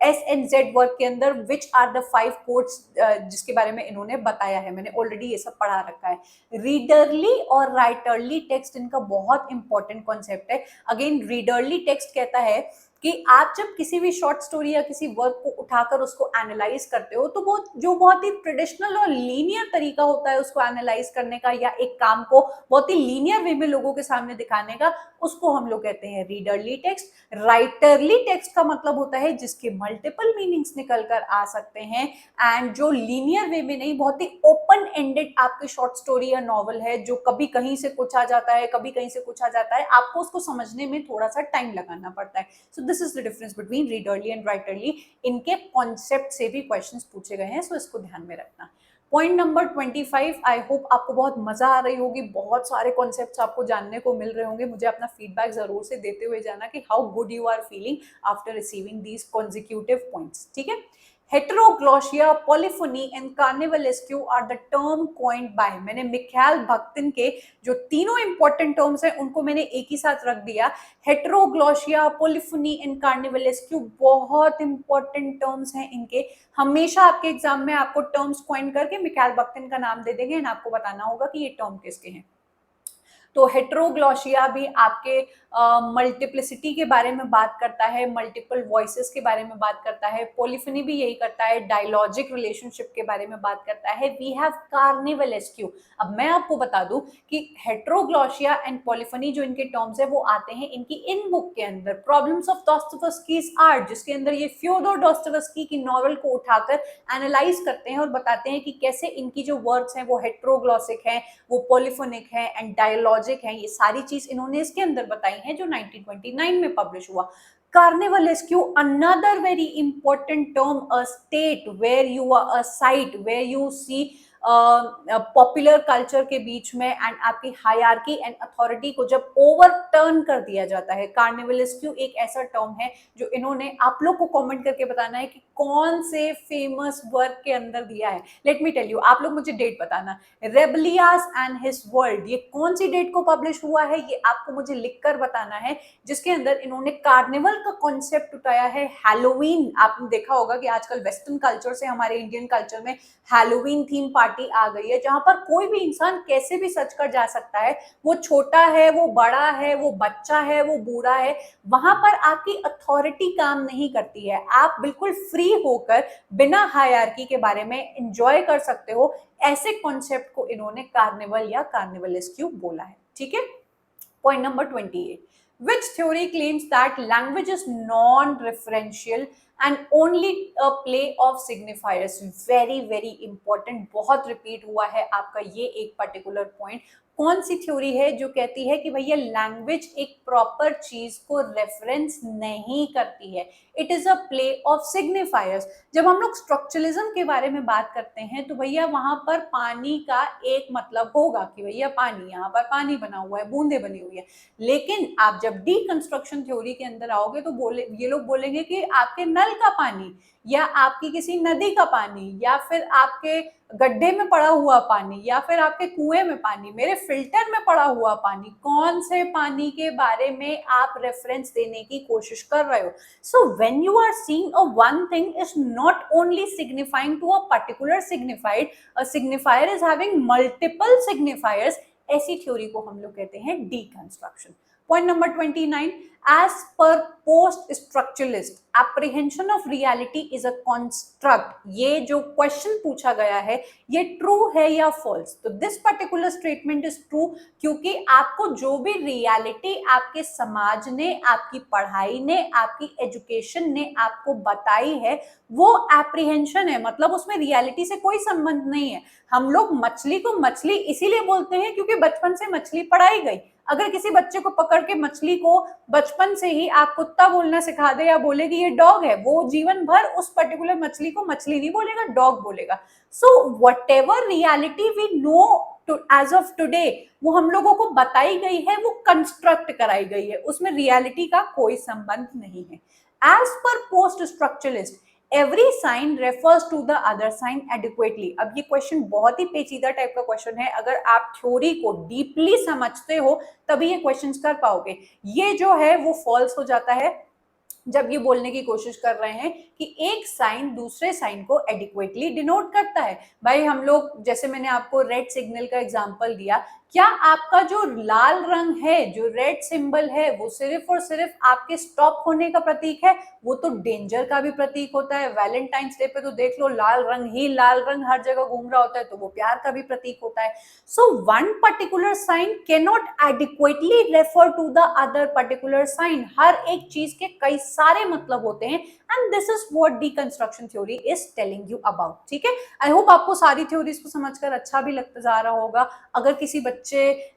SNZ वर्क के अंदर विच आर द 5 कोड्स जिसके बारे में इन्होंने बताया है। मैंने ऑलरेडी ये सब पढ़ा रखा है। रीडरली और राइटरली टेक्स्ट इनका बहुत इंपॉर्टेंट कॉन्सेप्ट है। अगेन रीडरली टेक्स्ट कहता है कि आप जब किसी भी शॉर्ट स्टोरी या किसी वर्क को उठाकर उसको एनालाइज करते हो, तो वो जो बहुत ही ट्रेडिशनल और लीनियर तरीका होता है उसको एनालाइज करने का, या एक काम को बहुत ही लीनियर वे में लोगों के सामने दिखाने का, उसको हम लोग कहते हैं रीडरली टेक्स्ट। राइटरली टेक्स्ट का मतलब होता है जिसके मल्टीपल मीनिंग्स निकल कर आ सकते हैं, एंड जो लीनियर वे में नहीं, बहुत ही ओपन एंडेड आपकी शॉर्ट स्टोरी या नॉवल है, जो कभी कहीं से कुछ आ जाता है, कभी कहीं से कुछ आ जाता है, आपको उसको समझने में थोड़ा सा टाइम लगाना पड़ता है। So this is the difference between readerly and writerly. इनके कॉन्सेप्ट से भी क्वेश्चंस पूछे गए हैं, सो इसको ध्यान में रखना। पॉइंट नंबर 25, आई होप आपको बहुत मजा आ रही होगी, बहुत सारे कॉन्सेप्ट्स आपको जानने को मिल रहे होंगे। मुझे अपना फीडबैक जरूर से देते हुए जाना कि how good you are feeling after receiving these consecutive points, ठीक है। Heteroglossia, polyphony and carnivalesque are the term coined by, मैंने मिखाइल बाख्तिन के जो तीनों इंपॉर्टेंट टर्म्स हैं उनको मैंने एक ही साथ रख दिया। हेटेरोग्लोसिया, पॉलीफोनी एंड कार्निवलेस्क्यू बहुत इंपॉर्टेंट टर्म्स हैं इनके। हमेशा आपके एग्जाम में आपको टर्म्स कॉइन करके मिखाइल बाख्तिन का नाम दे देंगे एंड आपको बताना होगा कि ये टर्म किसके हैं। तो हेटेरोग्लोसिया भी आपके मल्टीप्लिसिटी के बारे में बात करता है, मल्टीपल वॉइसेस के बारे में बात करता है। पॉलीफनी भी यही करता है, डायलॉजिक रिलेशनशिप के बारे में बात करता है। We have carnivalesque. अब मैं आपको बता दूं कि हेटेरोग्लोसिया एंड पॉलीफनी जो इनके टर्म्स है वो आते हैं इनकी इन बुक के अंदर, प्रॉब्लम्स ऑफ दोस्तोयेव्स्कीज आर्ट, जिसके अंदर ये फ्योदोर दोस्तोयेव्स्की की नॉवेल को उठाकर एनालाइज करते हैं और बताते हैं कि कैसे इनकी जो वर्ड्स हैं वो हेटेरोग्लोसिक हैं, वो पॉलीफोनिक हैं एंड डायलॉजिक हैं। ये सारी चीज इन्होंने इसके अंदर बताई है जो 1929 में पब्लिश हुआ। Carnivalesque, another very important term, a state where you are, a site where you see popular culture के बीच में एंड आपकी हायरार्की एंड अथॉरिटी को जब ओवरटर्न कर दिया जाता है। कार्निवलिस्क्यू एक ऐसा टर्म है जो इन्होंने आप लोग को कमेंट करके बताना है कि कौन से फेमस वर्क के अंदर दिया है। लेट मी टेल यू, आप लोग मुझे डेट बताना। रेबलियास एंड हिज वर्ल्ड, ये कौन सी डेट को पब्लिश हुआ है ये आपको मुझे लिखकर बताना है, जिसके अंदर इन्होंने कार्निवल का कॉन्सेप्ट उठाया है। हैलोवीन, आपने देखा होगा कि आजकल वेस्टर्न कल्चर से हमारे इंडियन कल्चर में हैलोवीन थीम पार्टी आ गई है, जहां पर कोई भी इंसान कैसे भी सच कर जा सकता है, वो छोटा है, वो बड़ा है, वो बच्चा है, वो बूढ़ा है, वहां पर आपकी अथॉरिटी काम नहीं करती है। आप बिल्कुल फ्री होकर बिना हायरार्की के बारे में एंजॉय कर सकते हो। ऐसे कॉन्सेप्ट को इन्होंने कार्निवल या कार्निवलिस्क्यू बोला है। ठीक है, point number 28, which theory claims that language is non-referential and only a play of signifiers? very very important, बहुत रिपीट हुआ है आपका ये एक पर्टिकुलर पॉइंट। कौन सी थ्योरी है जो कहती है कि भैया लैंग्वेज एक प्रॉपर चीज को रेफरेंस नहीं करती है, it is a play of signifiers. जब हम लोग स्ट्रक्चरलिज्म के बारे में बात करते हैं तो भैया वहां पर पानी का एक मतलब होगा कि भैया पानी, यहाँ पर पानी बना हुआ है, बूंदे बनी हुई है। लेकिन आप जब डीकंस्ट्रक्शन थ्योरी के अंदर आओगे तो ये लोग बोलेंगे कि आपके नल का पानी या आपकी किसी नदी का पानी या फिर आपके गड्ढे में पड़ा हुआ पानी या फिर आपके कुएं में पानी, मेरे फिल्टर में पड़ा हुआ पानी, कौन से पानी के बारे में आप रेफरेंस देने की कोशिश कर रहे हो। So when you are seeing a one thing is not only signifying to a particular signified, a signifier is having multiple signifiers. ऐसी थ्योरी को हम लोग कहते हैं deconstruction. Point number 29, as per post structuralist apprehension of reality is a construct। ये जो question पूछा गया है ये ट्रू है या फॉल्स? तो this particular statement is true, क्योंकि आपको जो भी रियलिटी आपके समाज ने, आपकी पढ़ाई ने, आपकी एजुकेशन ने आपको बताई है वो एप्रीहेंशन है, मतलब उसमें रियलिटी से कोई संबंध नहीं है। हम लोग मछली को मछली इसीलिए बोलते हैं क्योंकि बचपन से मछली पढ़ाई गई। अगर किसी बच्चे को पकड़ के मछली को बचपन से ही आप कुत्ता बोलना सिखा दे या बोले कि ये डॉग है, वो जीवन भर उस पर्टिकुलर मछली को मछली नहीं बोलेगा, डॉग बोलेगा। So whatever reality we know as of today, वो हम लोगों को बताई गई है, वो कंस्ट्रक्ट कराई गई है, उसमें रियलिटी का कोई संबंध नहीं है। As per post structuralist every sign refers to the other sign adequately. अब ये क्वेश्चन बहुत ही पेचीदा टाइप का क्वेश्चन है, अगर आप थ्योरी को डीपली समझते हो तभी ये क्वेश्चंस कर पाओगे। ये जो है वो फॉल्स हो जाता है जब ये बोलने की कोशिश कर रहे हैं कि एक साइन दूसरे साइन को एडिक्वेटली डिनोट करता है। भाई हम लोग, जैसे मैंने आपको रेड सिग्नल का एग्जांपल दिया, क्या आपका जो लाल रंग है, जो रेड सिंबल है, वो सिर्फ और सिर्फ आपके स्टॉप होने का प्रतीक है? वो तो डेंजर का भी प्रतीक होता है। वैलेंटाइंस डे पे तो देख लो, लाल रंग ही लाल रंग हर जगह घूम रहा होता है, तो वो प्यार का भी प्रतीक होता है। So one particular sign can not adequately refer to the other particular sign. हर एक चीज के कई सारे मतलब होते हैं and this is what deconstruction theory is telling you about. ठीक है, आई होप आपको सारी थ्योरीज को समझकर अच्छा भी लगता जा रहा होगा। अगर किसी बच्चे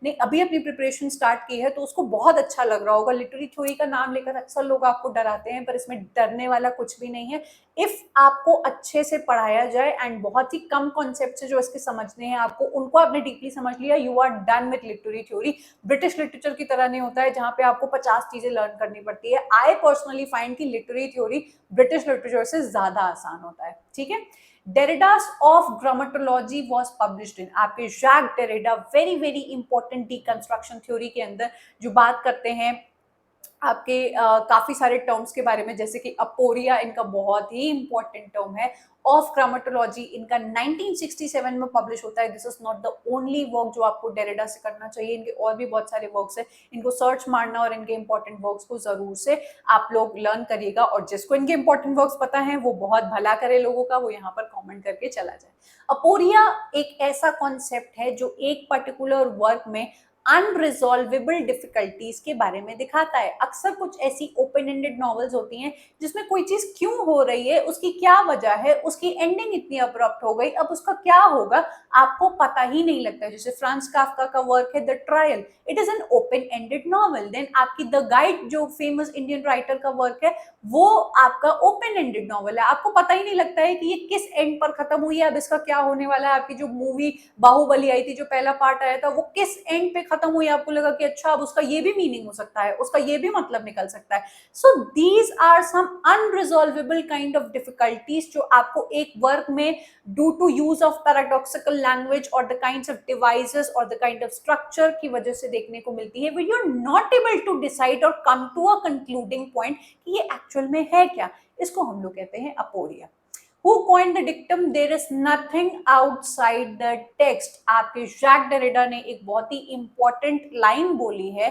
ने अभी अपनी प्रिपरेशन स्टार्ट की है तो उसको बहुत अच्छा लग रहा होगा। लिटरेरी थ्योरी का नाम लेकर अक्सर लोग आपको डराते हैं, पर इसमें डरने वाला कुछ भी नहीं है। इफ आपको अच्छे से पढ़ाया जाए एंड बहुत ही कम कॉन्सेप्ट से जो इसके समझने हैं आपको, उनको आपने डीपली समझ लिया, you are done with literary theory. British literature की तरह नहीं होता है जहां पे आपको 50 चीजें लर्न करनी पड़ती है। आई पर्सनली फाइंड कि लिटरेरी थ्योरी ब्रिटिश लिटरेचर से ज्यादा आसान होता है। ठीक है, Derrida's of Grammatology was published in, आपके Jacques Derrida very very important deconstruction theory के अंदर जो बात करते हैं आपके काफी सारे टर्म्स के बारे में, जैसे कि अपोरिया इनका बहुत ही इंपॉर्टेंट टर्म है। ऑफ ग्रामेटोलॉजी इनका 1967 में पब्लिश होता है। This is not the only work जो आपको डेरिडा से करना चाहिए, इनके और भी बहुत सारे वर्क्स हैं, इनको सर्च मारना और इनके इंपॉर्टेंट वर्क्स को जरूर से आप लोग लर्न करिएगा। और जिसको इनके इंपॉर्टेंट वर्क्स पता है वो बहुत भला करे लोगों का, वो यहाँ पर कॉमेंट करके चला जाए। अपोरिया एक ऐसा कॉन्सेप्ट है जो एक पर्टिकुलर वर्क में अनरिजॉल्वेबल डिफिकल्टीज के बारे में दिखाता है। अक्सर कुछ ऐसी ओपन एंडेड नॉवेल्स होती हैं जिसमें कोई चीज क्यों हो रही है, उसकी क्या वजह है, उसकी एंडिंग इतनी अब्रप्ट हो गई, अब उसका क्या होगा आपको पता ही नहीं लगता। जैसे फ्रांस काफ्का का वर्क है the trial, it is an open ended novel. Then आपकी द गाइड जो फेमस इंडियन राइटर का वर्क है वो आपका ओपन एंडेड नॉवेल है, आपको पता ही नहीं लगता है कि ये किस एंड पर खत्म हुई है, अब इसका क्या होने वाला है। आपकी जो मूवी बाहुबली आई थी, जो पहला पार्ट आया था, वो किस एंड पे खत्म हुई, आपको लगा कि अच्छा अब उसका ये भी मीनिंग हो सकता है, उसका ये भी मतलब निकल सकता है। So these are some unresolvable kind of difficulties जो आपको एक वर्क में due to use of paradoxical language or the kinds of devices or the kind of structure की वजह से देखने को मिलती है, where you're not able to decide or come to a concluding point कि ये actual में है क्या। इसको हम लोग कहते हैं aporia. Who coined the dictum there is nothing outside the text? आपके जैक डेरिडा ने एक बहुत ही इंपॉर्टेंट लाइन बोली है,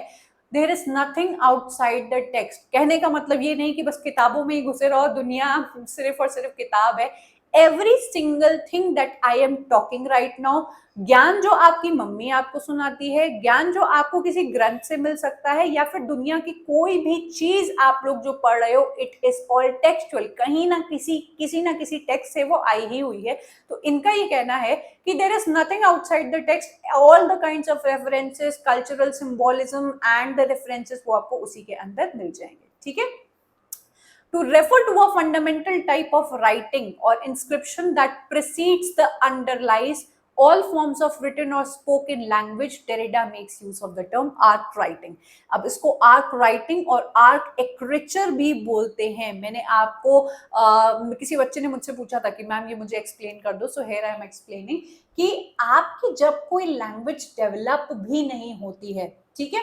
there is nothing outside the text. कहने का मतलब ये नहीं कि बस किताबों में ही घुसे रहो, दुनिया सिर्फ और सिर्फ किताब है। Every single thing that I am talking right now, ज्ञान जो आपकी मम्मी आपको सुनाती है, ज्ञान जो आपको किसी ग्रंथ से मिल सकता है, या फिर दुनिया की कोई भी चीज आप लोग जो पढ़ रहे हो, इट इज ऑल टेक्सचुअल, कहीं ना किसी टेक्स्ट से वो आई ही हुई है। तो इनका ये कहना है कि there is nothing outside the text, all the kinds of references, cultural symbolism and the references वो आपको उसी के अंदर मिल जाएंगे। ठीक है। To refer to a fundamental type of writing or inscription that precedes the underlies all forms of written or spoken language, Derrida makes use of the term arc writing. अब इसको arc writing और arc एक्रिचर भी बोलते हैं। मैंने आपको किसी बच्चे ने मुझसे पूछा था कि मैम ये मुझे एक्सप्लेन कर दो, so here I am explaining कि आपकी जब कोई लैंग्वेज डेवलप भी नहीं होती है, ठीक है,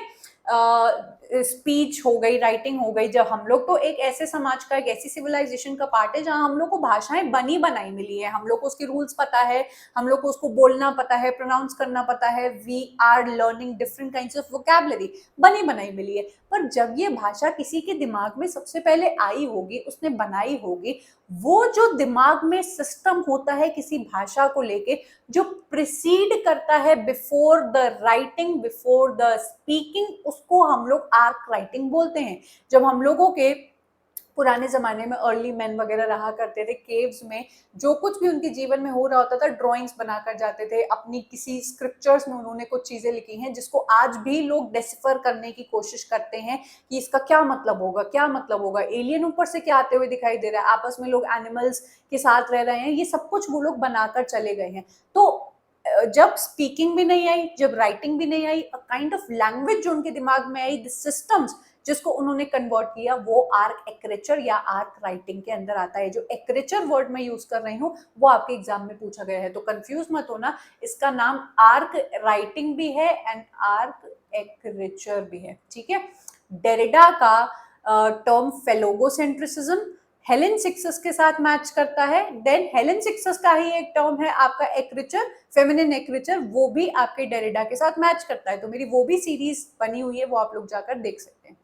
स्पीच हो गई, राइटिंग हो गई, जब हम लोग तो एक ऐसे समाज का, एक ऐसी सिविलाइजेशन का पार्ट है जहां हम लोग को भाषाएं बनी बनाई मिली है, हम लोग को उसकी रूल्स पता है, हम लोग को उसको बोलना पता है, प्रोनाउंस करना पता है, we are learning different kinds of vocabulary, बनी बनाई मिली है। पर जब ये भाषा किसी के दिमाग में सबसे पहले आई होगी, उसने बनाई होगी, वो जो दिमाग में सिस्टम होता है किसी भाषा को लेके जो प्रिसीड करता है before the writing, before the speaking, उसको हम लोग आर्क राइटिंग बोलते हैं। जब हम लोगों के पुराने जमाने में अर्ली मैन वगैरह रहा करते थे केव्स में, जो कुछ भी उनके जीवन में हो रहा होता था ड्राइंग्स बनाकर जाते थे, अपनी किसी स्क्रिप्चर्स में उन्होंने कुछ चीजें लिखी हैं जिसको आज भी लोग डिसिफर करने की कोशिश करते हैं कि इसका क्या मतलब होगा, क्या मतलब होगा, एलियन ऊपर से क्या आते हुए दिखाई दे रहा है, आपस में लोग एनिमल्स के साथ रह रहे हैं, ये सब कुछ वो लोग बनाकर चले गए हैं। तो जब स्पीकिंग भी नहीं आई, जब राइटिंग भी नहीं आई, अ काइंड ऑफ लैंग्वेज जो उनके दिमाग में आई, द सिस्टम्स जिसको उन्होंने कन्वर्ट किया, वो आर्क एक्रिचर या आर्क राइटिंग के अंदर आता है। जो एक्रिचर वर्ड मैं यूज कर रही हूँ वो आपके एग्जाम में पूछा गया है, तो कंफ्यूज मत होना, इसका नाम आर्क राइटिंग भी है एंड आर्क एक्रिचर भी है। ठीक है। डेरिडा का टर्म फेलोगोसेंट्रिसिज्म हेलेन सिक्सस के साथ मैच करता है। देन हेलेन सिक्सस का ही एक टर्म है आपका एक्रिचर, फेमिनिन एक्रिचर, वो भी आपके डेरिडा के साथ मैच करता है। तो मेरी वो भी सीरीज बनी हुई है, वो आप लोग जाकर देख सकते हैं।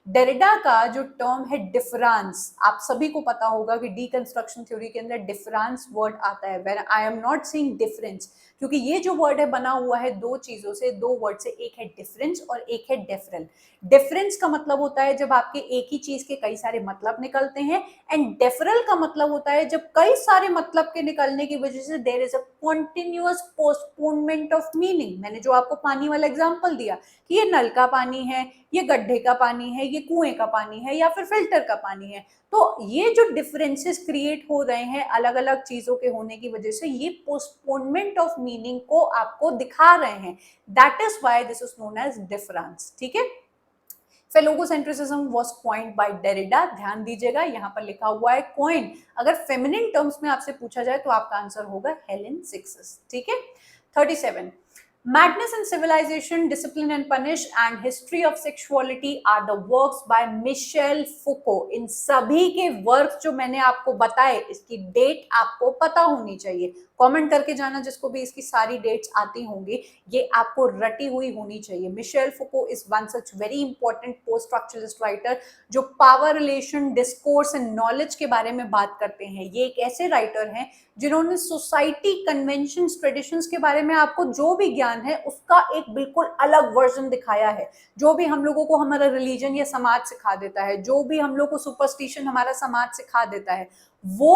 डेरिडा का जो टर्म है डिफरेंस, आप सभी को पता होगा कि डीकंस्ट्रक्शन थ्योरी के अंदर डिफरेंस वर्ड आता है। When I am not seeing difference, क्योंकि ये जो वर्ड है बना हुआ है दो चीजों से, दो वर्ड से, एक है डिफरेंस और एक है डेफरल। डिफरेंस का मतलब होता है जब आपके एक ही चीज के कई सारे मतलब निकलते हैं, एंड डेफरल का मतलब होता है जब कई सारे मतलब के निकलने की वजह से there is a continuous postponement of meaning. मैंने जो आपको पानी वाला एग्जांपल दिया कि ये नल का पानी है, ये गड्ढे का पानी है, ये कुएं का पानी है, या फिर फिल्टर का पानी है, तो ये जो डिफरेंसेस क्रिएट हो रहे हैं अलग अलग चीजों के होने की वजह से, ये पोस्टपोनमेंट ऑफ मीनिंग को आपको दिखा रहे हैं। That is why this is known age difference. ठीक है। फेलोगोसेंट्रिसिज्म वाज कॉइन्ड बाय डेरिडा। ध्यान दीजिएगा यहाँ पर लिखा हुआ है कॉइन, अगर फेमिनिन टर्म्स में आपसे पूछा जाए तो आपका आंसर होगा हेलेन सिक्सस। ठीक है। 37 Madness and Civilization, Discipline and Punish and History of Sexuality are the works by Michel Foucault। इन सभी के वर्क जो मैंने आपको बताए, इसकी डेट आपको पता होनी चाहिए। कमेंट करके जाना जिसको भी इसकी सारी डेट्स आती होंगी, ये आपको रटी हुई होनी चाहिए। Michel Foucault is one such very important post structuralist writer जो power relation, discourse and knowledge के बारे में बात करते हैं। ये एक ऐसे राइटर हैं जिन्होंने सोसाइटी, कन्वेंशंस, ट्रेडिशंस के बारे में आपको जो भी ज्ञान ज्ञान है उसका एक बिल्कुल अलग वर्जन दिखाया है। जो भी हम लोगों को हमारा रिलीजन या समाज सिखा देता है, जो भी हम लोग को सुपरस्टिशन हमारा समाज सिखा देता है, वो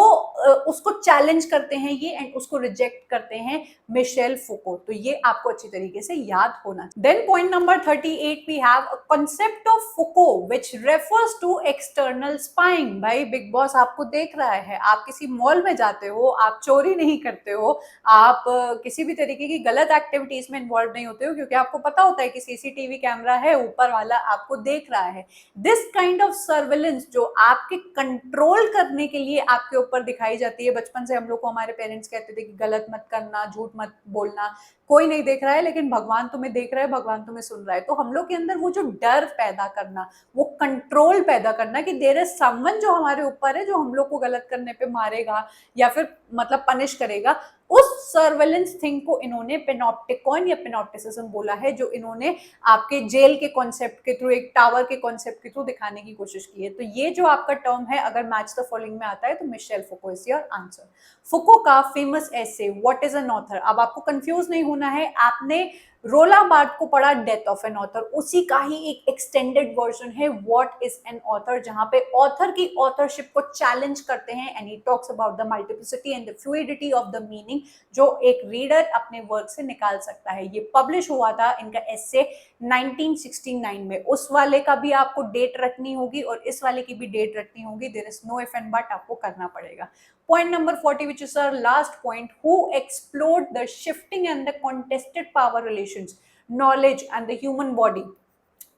उसको चैलेंज करते हैं ये एंड उसको रिजेक्ट करते हैं मिशेल फुको। तो ये आपको अच्छी तरीके से याद होना। Then point number 38 we have a concept of Foucault which refers to external spying. भाई बिग बॉस आपको देख रहा है, आप किसी मॉल में जाते हो, आप चोरी नहीं करते हो, आप किसी भी तरीके की गलत एक्टिविटीज में इन्वॉल्व नहीं होते हो, क्योंकि आपको पता होता है कि सीसीटीवी कैमरा है, ऊपर वाला आपको देख रहा है। दिस काइंड ऑफ सर्विलेंस जो आपके कंट्रोल करने के लिए आपके ऊपर दिखाई जाती है। बचपन से हम लोग को हमारे पेरेंट्स कहते थे कि गलत मत करना, झूठ मत बोलना, कोई नहीं देख रहा है लेकिन भगवान तुम्हें देख रहा है, भगवान तुम्हें सुन रहा है। तो हम लोग के अंदर वो जो डर पैदा करना, वो कंट्रोल पैदा करना कि देयर इज समवन जो हमारे ऊपर है, जो हम लोग को गलत करने पे मारेगा या फिर मतलब पनिश करेगा, उस सर्वेलेंस थिंग को इन्होंने पेनोप्टिकॉन या पेनोप्टिसिज्म बोला है, जो इन्होंने आपके जेल के कॉन्सेप्ट के थ्रू, एक टावर के कॉन्सेप्ट के थ्रू दिखाने की कोशिश की है। तो ये जो आपका टर्म है अगर मैच द फॉलोइंग में आता है तो Michel Foucault is your answer. Foucault का famous essay what is an author, अब आपको कंफ्यूज नहीं होना है, आपने रोला बार्थ को पढ़ा डेथ ऑफ एन ऑथर, उसी का ही एक एक्सटेंडेड वर्जन है व्हाट इज एन ऑथर, जहां पे ऑथर की ऑथरशिप को चैलेंज करते हैं and he talks about the multiplicity and the fluidity of the meaning जो एक रीडर अपने वर्क से निकाल सकता है। ये पब्लिश हुआ था इनका एसे 1969 में। उस वाले का भी आपको डेट रखनी होगी और इस वाले की भी डेट रखनी होगी, there is no if and but, आपको करना पड़ेगा। Point number 40, which is our last point, who explored the shifting and the contested power relations, knowledge and the human body?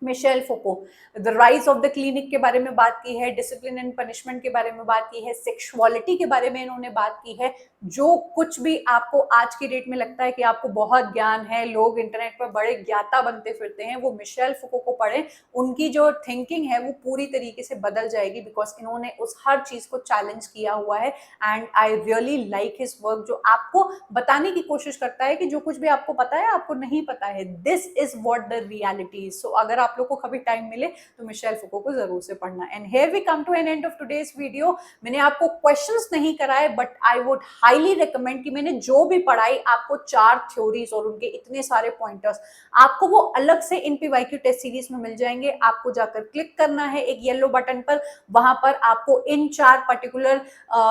Michel Foucault. The rise of the clinic के बारे में बात की है, discipline and punishment के बारे में बात की है, सेक्सुअलिटी के बारे में इन्होंने बात की है। जो कुछ भी आपको आज की डेट में लगता है कि आपको बहुत ज्ञान है, लोग इंटरनेट पर बड़े ज्ञाता बनते फिरते हैं, वो मिशेल फुको को पढ़ें, उनकी जो थिंकिंग है वो पूरी तरीके से बदल जाएगी, बिकॉज इन्होंने उस हर चीज को चैलेंज किया हुआ है and I really like his work, जो आपको बताने की कोशिश करता है कि जो कुछ भी आपको पता है आपको नहीं पता है, this is what the reality is. So अगर आप लोग को कभी टाइम मिले तो मिशेल फुको को जरूर से पढ़ना। And here we come to an end of today's video. मैंने आपको क्वेश्चंस नहीं कराए but I would highly recommend कि मैंने जो भी पढ़ाई आपको 4 थ्योरीज और उनके इतने सारे पॉइंटर्स, आपको वो अलग से इन पीवाईक्यू टेस्ट सीरीज में मिल जाएंगे। आपको जाकर क्लिक करना है एक येलो बटन पर, वहां पर आपको इन 4 पर्टिकुलर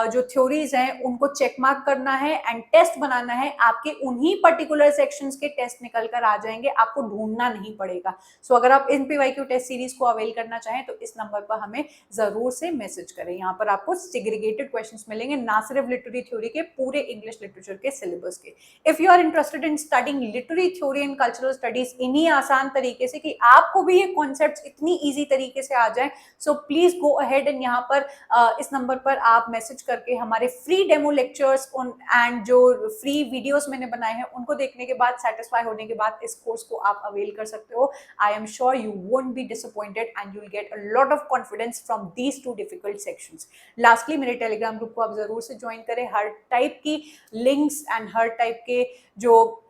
जो थ्योरीज हैं उनको चेक मार्क करना है एंड टेस्ट बनाना है। आपके उन्हीं पर्टिकुलर सेक्शंस के टेस्ट निकल कर आ जाएंगे, आपको ढूंढना नहीं पड़ेगा। सो अगर आप इन पीवाईक्यू टेस्ट सीरीज को अवेल करना चाहें तो इस नंबर पर हमें जरूर से मैसेज करें। यहाँ पर आपको सेग्रीगेटेड क्वेश्चंस मिलेंगे, ना सिर्फ लिटरेरी थ्योरी के, पूरे इंग्लिश लिटरेचर के सिलेबस के। If you are interested in studying literary theory and cultural studies इन्हीं आसान तरीके से कि आपको भी ये कॉन्सेप्ट्स इतनी ईजी तरीके से आ जाए, so please go ahead and यहाँ पर इस नंबर पर आप मैसेज करके हमारे फ्री डेमो लेक्चर्स एंड जो फ्री वीडियोस मैंने बनाए हैं उनको देखने के बाद, सेटिस्फाई होने के बाद इस कोर्स को आप अवेल कर सकते हो। I am sure you won't be disappointed and you'll get a lot of confidence from these 2 difficult sections. Lastly, मेरे टेलीग्राम ग्रुप को आप जरूर से ज्वाइन करें। हर टाइप की लिंक्स एंड हर टाइप के जो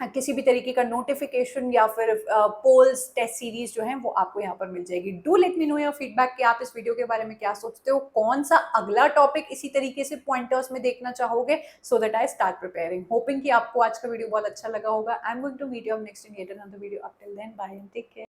किसी भी तरीके का नोटिफिकेशन या फिर पोल्स, टेस्ट सीरीज जो है वो आपको यहाँ पर मिल जाएगी। Do let me know your feedback कि आप इस वीडियो के बारे में क्या सोचते हो, कौन सा अगला टॉपिक इसी तरीके से पॉइंटर्स में देखना चाहोगे, so that I start preparing. Hoping कि आपको आज का वीडियो बहुत अच्छा लगा होगा। I am going to meet you next in yet another video. Up till then bye and take care.